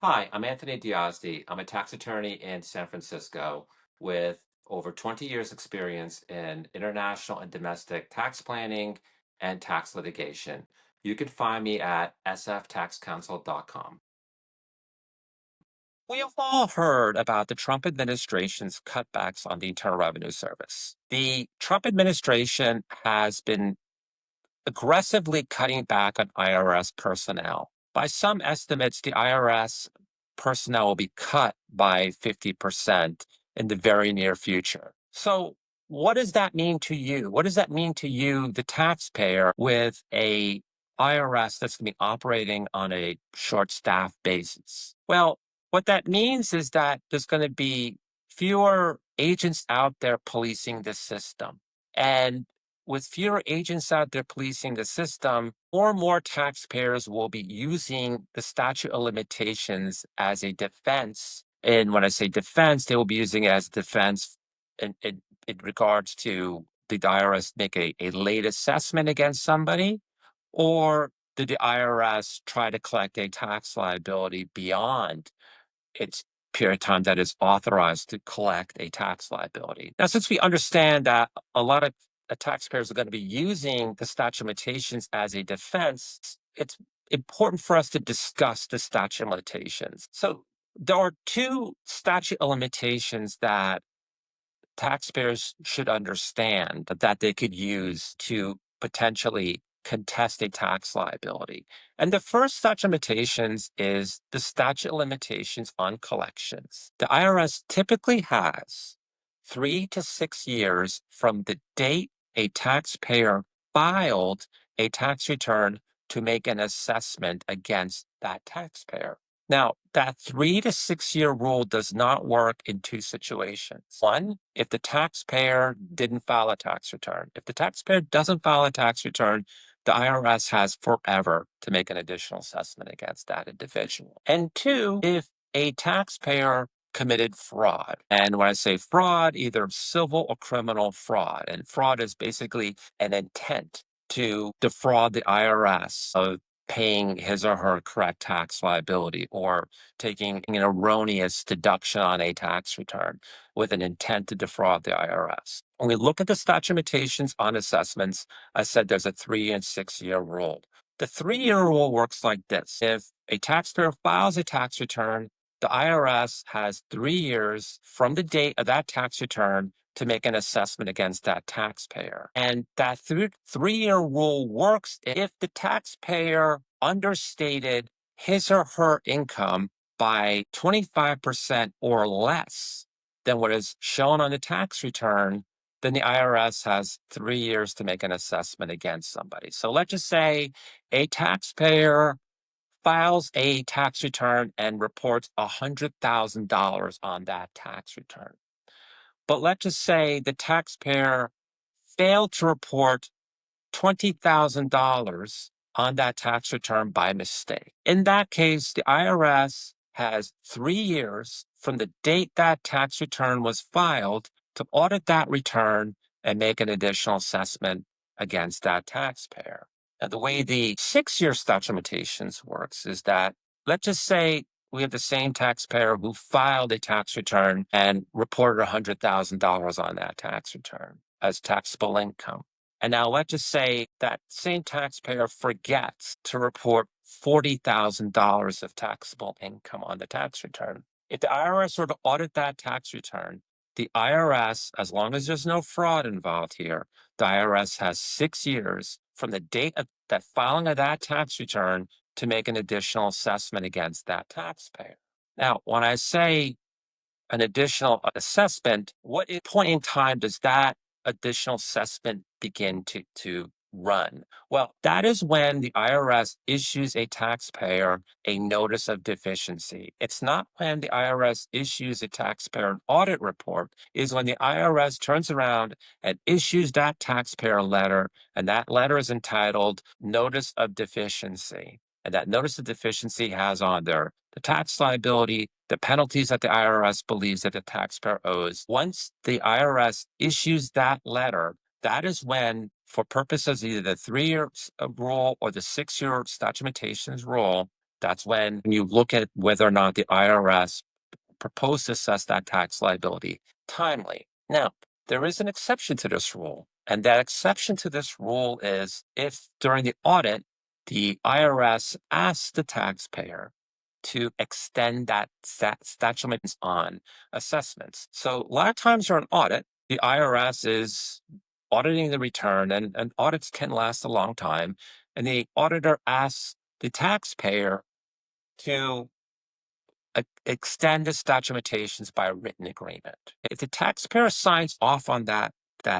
Hi, I'm Anthony Diosdi. I'm a tax attorney in San Francisco with over 20 years experience in international and domestic tax planning and tax litigation. You can find me at sftaxcounsel.com. We have all heard about the Trump administration's cutbacks on the Internal Revenue Service. The Trump administration has been aggressively cutting back on IRS personnel. By some estimates, the IRS personnel will be cut by 50% in the very near future. So, what does that mean to you? What does that mean to you, the taxpayer, with a IRS that's going to be operating on a short staff basis? Well, what that means is that there's going to be fewer agents out there policing the system. And with fewer agents out there policing the system, more and more taxpayers will be using the statute of limitations as a defense. And when I say defense, they will be using it as defense in regards to did the IRS make a late assessment against somebody, or did the IRS try to collect a tax liability beyond its period of time that is authorized to collect a tax liability. Now, since we understand that a lot of taxpayers are going to be using the statute of limitations as a defense, it's important for us to discuss the statute of limitations. So there are two statute of limitations that taxpayers should understand that they could use to potentially contest a tax liability. And the first statute of limitations is the statute of limitations on collections. The IRS typically has 3 to 6 years from the date a taxpayer filed a tax return to make an assessment against that taxpayer. Now, that 3 to 6 year rule does not work in two situations. One, if the taxpayer didn't file a tax return. If the taxpayer doesn't file a tax return, the IRS has forever to make an additional assessment against that individual. And two, if a taxpayer committed fraud. And when I say fraud, either civil or criminal fraud. And fraud is basically an intent to defraud the IRS of paying his or her correct tax liability or taking an erroneous deduction on a tax return with an intent to defraud the IRS. When we look at the statute of limitations on assessments, I said there's a 3 and 6 year rule. The 3 year rule works like this. If a taxpayer files a tax return, the IRS has 3 years from the date of that tax return to make an assessment against that taxpayer. And that 3 year rule works if the taxpayer understated his or her income by 25% or less than what is shown on the tax return. Then the IRS has 3 years to make an assessment against somebody. So let's just say a taxpayer files a tax return and reports $100,000 on that tax return. But let's just say the taxpayer failed to report $20,000 on that tax return by mistake. In that case, the IRS has 3 years from the date that tax return was filed to audit that return and make an additional assessment against that taxpayer. Now, the way the 6 year statute of limitations works is that, let's just say we have the same taxpayer who filed a tax return and reported $100,000 on that tax return as taxable income. And now let's just say that same taxpayer forgets to report $40,000 of taxable income on the tax return. If the IRS were to audit that tax return, the IRS, as long as there's no fraud involved here, the IRS has 6 years from the date of that filing of that tax return to make an additional assessment against that taxpayer. Now, when I say an additional assessment, what point in time does that additional assessment begin to run? Well, that is when the IRS issues a taxpayer a notice of deficiency. It's not when the IRS issues a taxpayer an audit report, is when the IRS turns around and issues that taxpayer letter, and that letter is entitled Notice of Deficiency. And that notice of deficiency has on there the tax liability, the penalties that the IRS believes that the taxpayer owes. Once the IRS issues that letter, that is when, for purposes of either the 3 year rule or the 6 year statute of limitations rule, That's when you look at whether or not the IRS proposed to assess that tax liability timely. Now, there is an exception to this rule, and that exception to this rule is if during the audit, the IRS asks the taxpayer to extend that statute of limitations on assessments. So a lot of times during audit, the IRS is auditing the return, and audits can last a long time, and the auditor asks the taxpayer to extend the statute of limitations by a written agreement. If the taxpayer signs off on that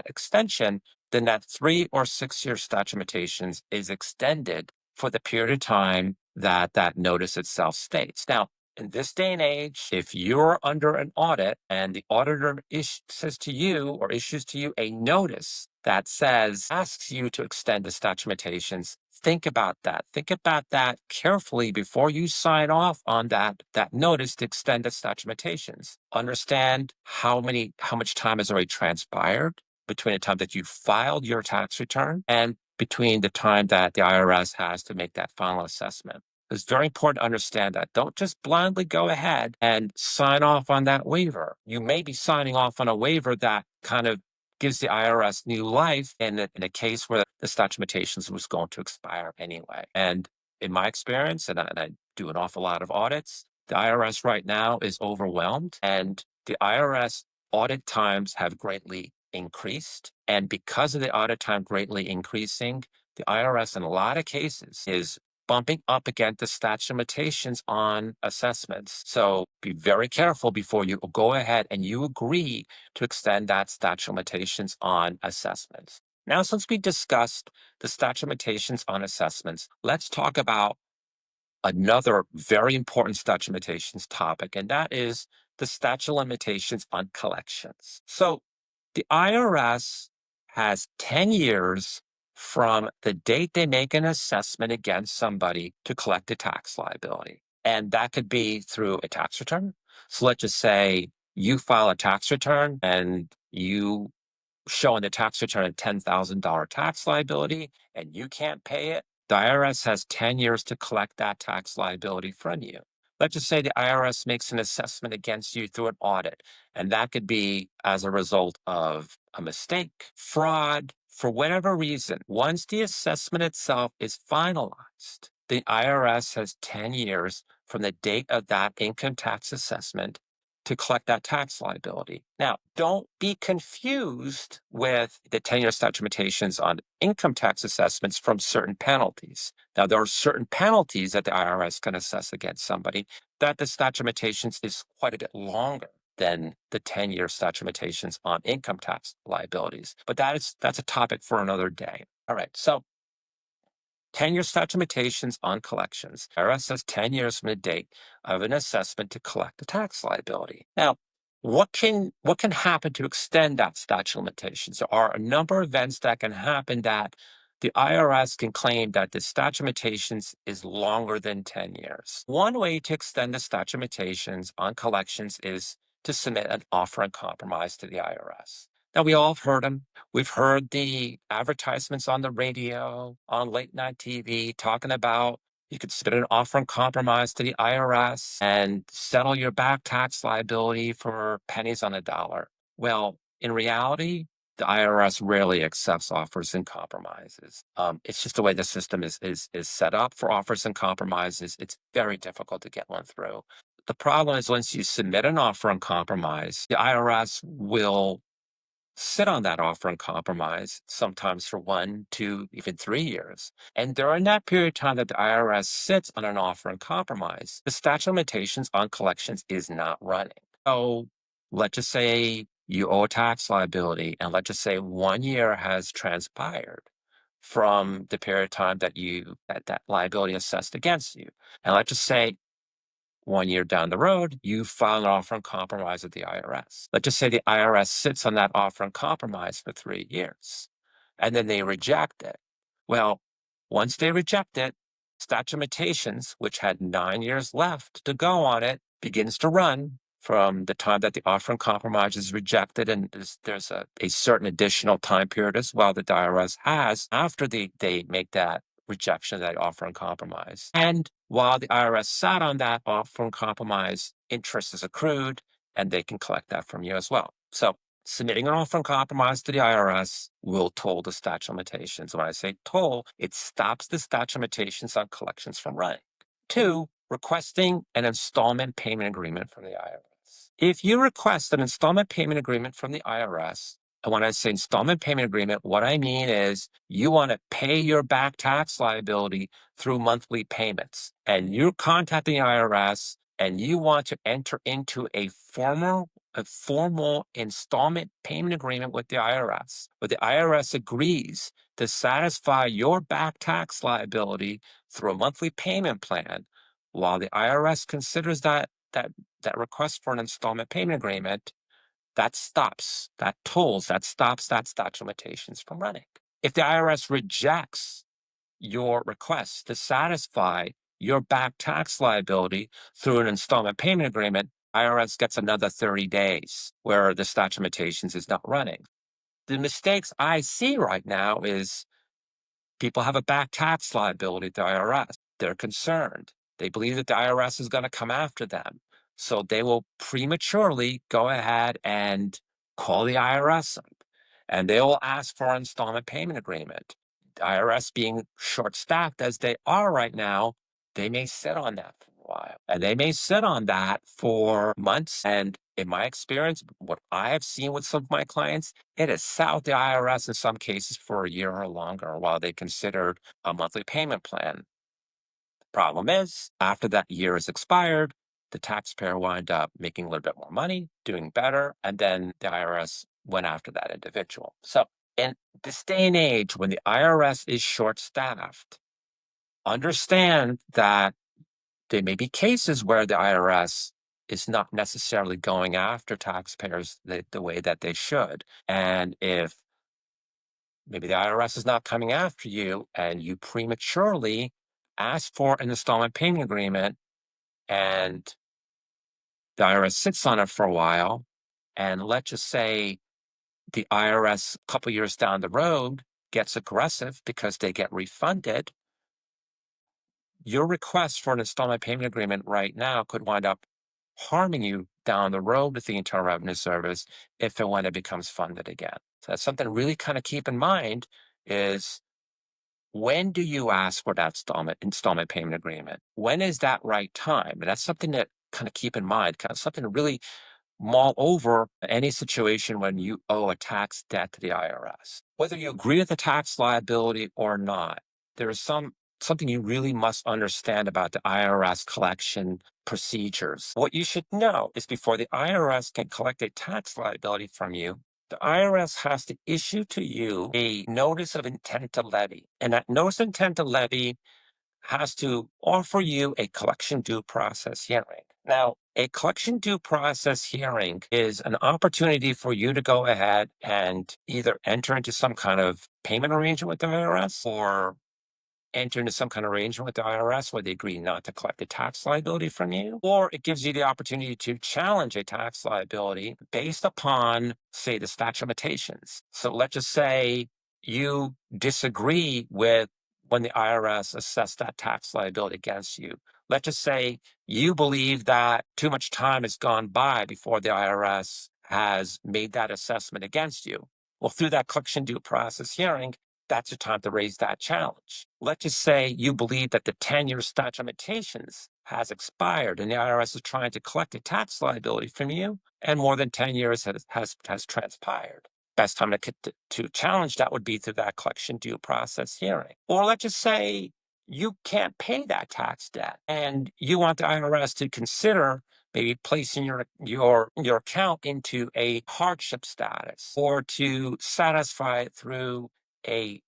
extension, then that 3 or 6 year statute of limitations is extended for the period of time that that notice itself states. Now, in this day and age, if you're under an audit and the auditor says to you or issues to you a notice that asks you to extend the statute of limitations, think about that. Think about that carefully before you sign off on that notice to extend the statute of limitations. Understand how much time has already transpired between the time that you filed your tax return and between the time that the IRS has to make that final assessment. It's very important to understand that. Don't just blindly go ahead and sign off on that waiver. You may be signing off on a waiver that kind of gives the IRS new life in a case where the statute of limitations was going to expire anyway. And in my experience, and I do an awful lot of audits, the IRS right now is overwhelmed, and the IRS audit times have greatly increased. And because of the audit time greatly increasing, the IRS in a lot of cases is bumping up against the statute of limitations on assessments. So be very careful before you go ahead and you agree to extend that statute of limitations on assessments. Now, since we discussed the statute of limitations on assessments, let's talk about another very important statute of limitations topic, and that is the statute of limitations on collections. So the IRS has 10 years from the date they make an assessment against somebody to collect a tax liability. And that could be through a tax return. So let's just say you file a tax return and you show on the tax return a $10,000 tax liability and you can't pay it. The IRS has 10 years to collect that tax liability from you. Let's just say the IRS makes an assessment against you through an audit, and that could be as a result of a mistake, fraud, for whatever reason. Once the assessment itself is finalized, the IRS has 10 years from the date of that income tax assessment to collect that tax liability. Now, don't be confused with the 10-year statute of limitations on income tax assessments from certain penalties. Now, there are certain penalties that the IRS can assess against somebody that the statute of limitations is quite a bit longer than the 10-year statute of limitations on income tax liabilities. But that's a topic for another day. All right, so 10-year statute of limitations on collections. IRS has 10 years from the date of an assessment to collect the tax liability. Now, what can happen to extend that statute of limitations? There are a number of events that can happen that the IRS can claim that the statute of limitations is longer than 10 years. One way to extend the statute of limitations on collections is to submit an offer in compromise to the IRS. Now, we all have heard them. We've heard the advertisements on the radio, on late night TV, talking about you could submit an offer in compromise to the IRS and settle your back tax liability for pennies on a dollar. Well, in reality, the IRS rarely accepts offers and compromises. It's just the way the system is set up for offers and compromises. It's very difficult to get one through. The problem is once you submit an offer in compromise, the IRS will sit on that offer and compromise, sometimes for 1, 2, even 3 years. And during that period of time that the IRS sits on an offer and compromise, the statute of limitations on collections is not running. So let's just say you owe a tax liability, and let's just say 1 year has transpired from the period of time that that liability assessed against you. And let's just say 1 year down the road, you file an offer in compromise with the IRS. Let's just say the IRS sits on that offer in compromise for 3 years, and then they reject it. Well, once they reject it, statute of limitations, which had 9 years left to go on it, begins to run from the time that the offer in compromise is rejected, and there's a certain additional time period as well that the IRS has after they make that rejection of that offer in compromise. And while the IRS sat on that offer in compromise, interest is accrued and they can collect that from you as well. So submitting an offer in compromise to the IRS will toll the statute of limitations. When I say toll, it stops the statute of limitations on collections from running. Two, requesting an installment payment agreement from the IRS. If you request an installment payment agreement from the IRS, and when I say installment payment agreement, what I mean is you want to pay your back tax liability through monthly payments. And you're contacting the IRS and you want to enter into a formal installment payment agreement with the IRS, where the IRS agrees to satisfy your back tax liability through a monthly payment plan, while the IRS considers that request for an installment payment agreement, that stops, that tolls, that stops that statute of limitations from running. If the IRS rejects your request to satisfy your back tax liability through an installment payment agreement, IRS gets another 30 days where the statute of limitations is not running. The mistakes I see right now is people have a back tax liability at the IRS. They're concerned. They believe that the IRS is going to come after them. So they will prematurely go ahead and call the IRS up, and they will ask for an installment payment agreement. The IRS being short-staffed as they are right now, they may sit on that for a while. And they may sit on that for months. And in my experience, what I have seen with some of my clients, it has sat with the IRS in some cases for a year or longer while they considered a monthly payment plan. The problem is, after that year is expired, the taxpayer wind up making a little bit more money, doing better, and then the IRS went after that individual. So in this day and age, when the IRS is short-staffed, understand that there may be cases where the IRS is not necessarily going after taxpayers the way that they should. And if maybe the IRS is not coming after you and you prematurely ask for an installment payment agreement and the IRS sits on it for a while, and let's just say the IRS a couple years down the road gets aggressive because they get refunded, your request for an installment payment agreement right now could wind up harming you down the road with the Internal Revenue Service if and when it becomes funded again. So that's something to really kind of keep in mind is, when do you ask for that installment payment agreement? When is that right time? And that's something that kind of keep in mind, kind of something to really mull over any situation when you owe a tax debt to the IRS. Whether you agree with the tax liability or not, there is something you really must understand about the IRS collection procedures. What you should know is, before the IRS can collect a tax liability from you, the IRS has to issue to you a notice of intent to levy. And that notice of intent to levy has to offer you a collection due process hearing. Now, a collection due process hearing is an opportunity for you to go ahead and either enter into some kind of payment arrangement with the IRS, or enter into some kind of arrangement with the IRS where they agree not to collect a tax liability from you, or it gives you the opportunity to challenge a tax liability based upon, say, the statute of limitations. So let's just say you disagree with when the IRS assessed that tax liability against you. Let's just say you believe that too much time has gone by before the IRS has made that assessment against you. Well, through that collection due process hearing, that's your time to raise that challenge. Let's just say you believe that the 10-year statute of limitations has expired and the IRS is trying to collect a tax liability from you, and more than 10 years has transpired. Best time to challenge that would be through that collection due process hearing. Or let's just say you can't pay that tax debt and you want the IRS to consider maybe placing your account into a hardship status, or to satisfy it through a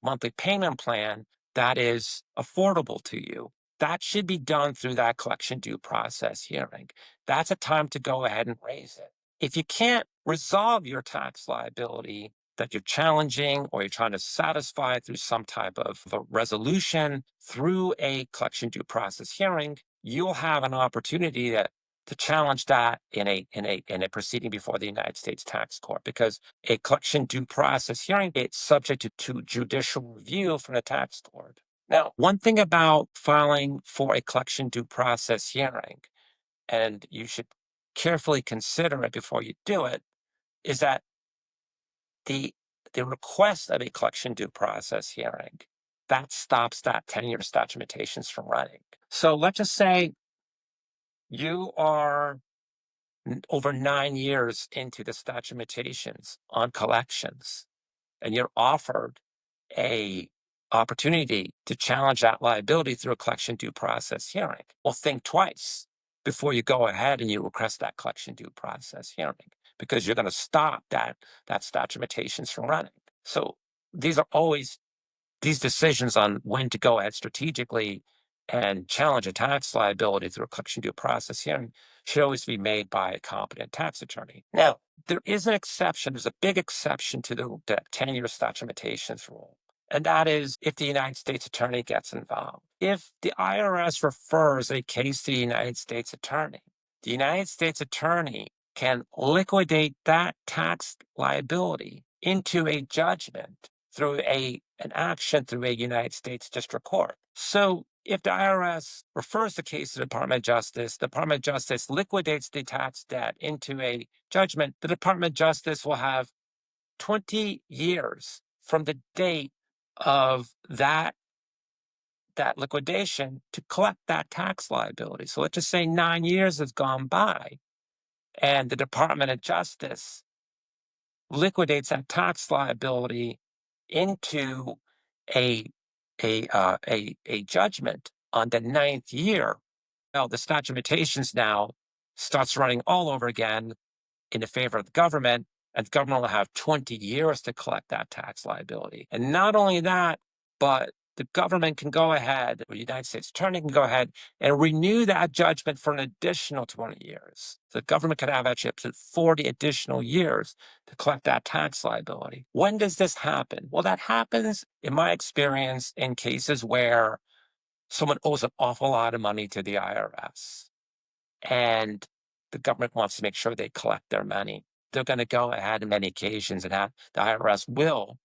monthly payment plan that is affordable to you. That should be done through that collection due process hearing. That's a time to go ahead and raise it. If you can't resolve your tax liability that you're challenging, or you're trying to satisfy through some type of a resolution through a collection due process hearing, you'll have an opportunity to challenge that in a proceeding before the United States Tax Court, because a collection due process hearing it's subject to judicial review from the tax court. Now, one thing about filing for a collection due process hearing, and you should carefully consider it before you do it, is that the request of a collection due process hearing that stops that 10-year statute of limitations from running. So let's just say you are over 9 years into the statute of limitations on collections, and you're offered a opportunity to challenge that liability through a collection due process hearing. Well, think twice before you go ahead and you request that collection due process hearing, because you're going to stop that statute of limitations from running. So these are always these decisions on when to go ahead strategically and challenge a tax liability through a collection due process hearing should always be made by a competent tax attorney. Now, there is an exception. There's a big exception to the 10-year statute of limitations rule. And that is if the United States attorney gets involved. If the IRS refers a case to the United States attorney, the United States attorney can liquidate that tax liability into a judgment through an action through a United States district court. So if the IRS refers the case to the Department the Department of Justice liquidates the tax debt into a judgment, the Department of Justice will have 20 years from the date of that liquidation to collect that tax liability. So let's just say 9 years has gone by and the Department of Justice liquidates that tax liability into a judgment on the 9th year. Well, the statute of limitations now starts running all over again in the favor of the government, and the government will have 20 years to collect that tax liability. And not only that, but the government can go ahead, or the United States attorney can go ahead and renew that judgment for an additional 20 years. So the government could have actually up to 40 additional years to collect that tax liability. When does this happen? Well, that happens, in my experience, in cases where someone owes an awful lot of money to the IRS, and the government wants to make sure they collect their money. They're going to go ahead on many occasions and have the IRS will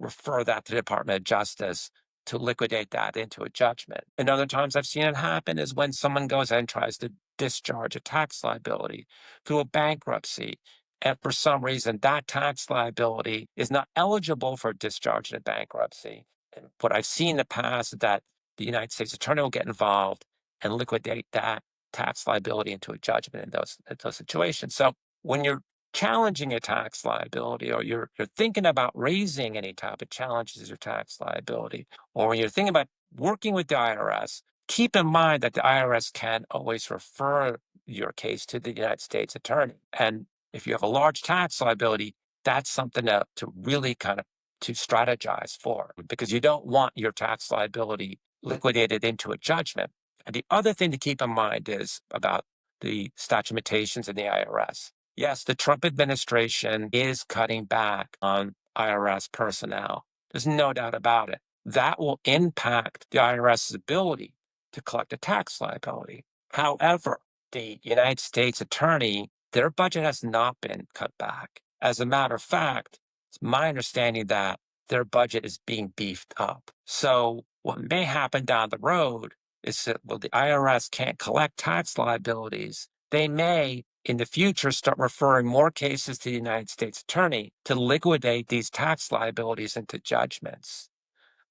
refer that to the Department of Justice to liquidate that into a judgment. And other times I've seen it happen is when someone goes and tries to discharge a tax liability through a bankruptcy. And for some reason, that tax liability is not eligible for discharge in a bankruptcy. And what I've seen in the past is that the United States attorney will get involved and liquidate that tax liability into a judgment in those situations. So when you're challenging a tax liability, or you're thinking about raising any type of challenges to your tax liability, or when you're thinking about working with the IRS, keep in mind that the IRS can always refer your case to the United States attorney. And if you have a large tax liability, that's something to really kind of to strategize for, because you don't want your tax liability liquidated into a judgment. And the other thing to keep in mind is about the statute of limitations in the IRS. Yes, the Trump administration is cutting back on IRS personnel. There's no doubt about it. That will impact the IRS's ability to collect a tax liability. However, the United States attorney, their budget has not been cut back. As a matter of fact, it's my understanding that their budget is being beefed up. So what may happen down the road is that, well, the IRS can't collect tax liabilities. They may, in the future, start referring more cases to the United States attorney to liquidate these tax liabilities into judgments.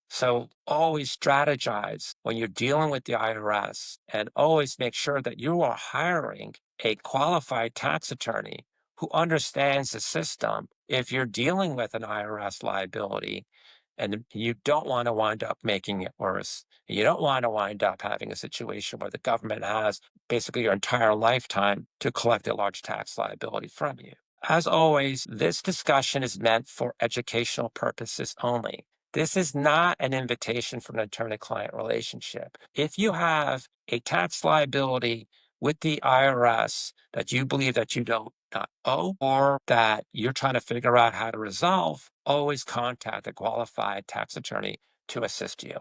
So always strategize when you're dealing with the IRS, and always make sure that you are hiring a qualified tax attorney who understands the system. If you're dealing with an IRS liability and you don't want to wind up making it worse, you don't want to wind up having a situation where the government has basically your entire lifetime to collect a large tax liability from you. As always, this discussion is meant for educational purposes only. This is not an invitation for an attorney-client relationship. If you have a tax liability with the IRS that you believe that you don't not owe, or that you're trying to figure out how to resolve, always contact a qualified tax attorney to assist you.